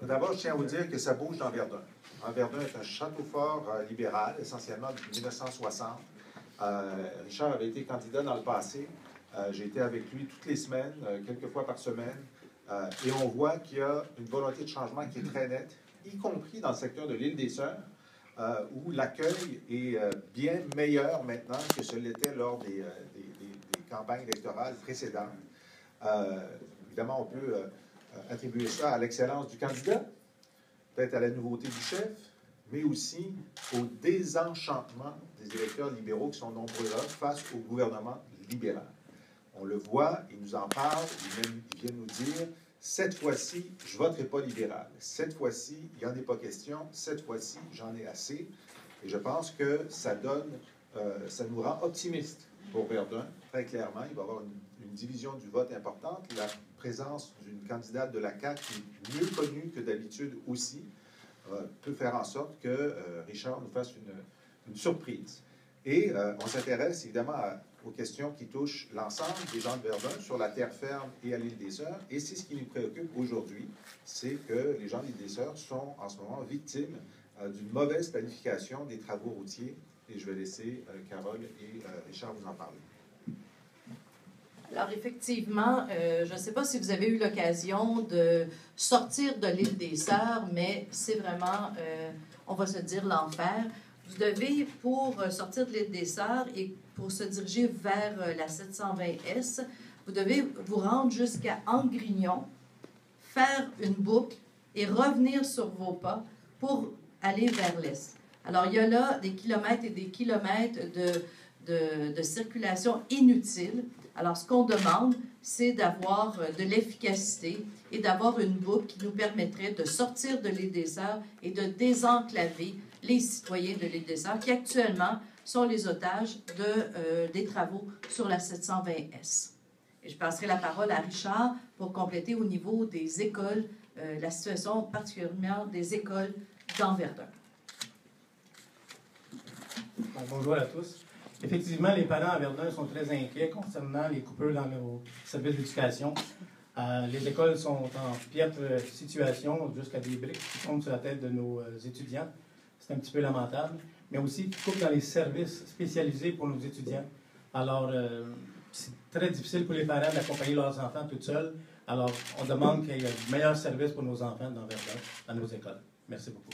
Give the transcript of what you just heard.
D'abord, je tiens à vous dire que ça bouge dans Verdun. Verdun est un château fort libéral, essentiellement depuis 1960. Richard avait été candidat dans le passé. J'ai été avec lui toutes les semaines, quelques fois par semaine. Et on voit qu'il y a une volonté de changement qui est très nette, y compris dans le secteur de l'île des Sœurs, où l'accueil est bien meilleur maintenant que ce l'était lors des campagnes électorales précédentes. Évidemment, on peut attribuer ça à l'excellence du candidat, peut-être à la nouveauté du chef, mais aussi au désenchantement des électeurs libéraux qui sont nombreux là face au gouvernement libéral. On le voit, ils nous en parlent, ils viennent nous dire « Cette fois-ci, je ne voterai pas libéral. Cette fois-ci, il n'y en est pas question. Cette fois-ci, j'en ai assez. » Et je pense que ça nous rend optimistes pour Verdun, très clairement. Il va y avoir une division du vote importante. La présence d'une candidate de la CAQ qui est mieux connue que d'habitude aussi peut faire en sorte que Richard nous fasse une surprise. Et on s'intéresse évidemment aux questions qui touchent l'ensemble des gens de Verdun sur la terre ferme et à l'île des Sœurs. Et c'est ce qui nous préoccupe aujourd'hui, c'est que les gens de l'île des Sœurs sont en ce moment victimes d'une mauvaise planification des travaux routiers. Et je vais laisser Carole et Richard vous en parler. Alors, effectivement, je ne sais pas si vous avez eu l'occasion de sortir de l'île des Sœurs, mais c'est vraiment, on va se dire, l'enfer. Vous devez, pour sortir de l'île des Sœurs et pour se diriger vers la 720S, vous devez vous rendre jusqu'à Angrignon, faire une boucle et revenir sur vos pas pour aller vers l'est. Alors, il y a là des kilomètres et des kilomètres de circulation inutile. Alors, ce qu'on demande, c'est d'avoir de l'efficacité et d'avoir une boucle qui nous permettrait de sortir de l'île des Sœurs et de désenclaver les citoyens de l'île des Sœurs qui, actuellement, sont les otages des travaux sur la 720S. Et je passerai la parole à Richard pour compléter au niveau des écoles, la situation particulièrement des écoles dans Verdun. Bonjour à tous. Effectivement, les parents à Verdun sont très inquiets concernant les coupures dans nos services d'éducation. Les écoles sont en piètre situation, jusqu'à des briques qui tombent sur la tête de nos étudiants. C'est un petit peu lamentable. Mais aussi, qui coupent dans les services spécialisés pour nos étudiants. Alors, c'est très difficile pour les parents d'accompagner leurs enfants tout seuls. Alors, on demande qu'il y ait de meilleurs services pour nos enfants dans Verdun, dans nos écoles. Merci beaucoup.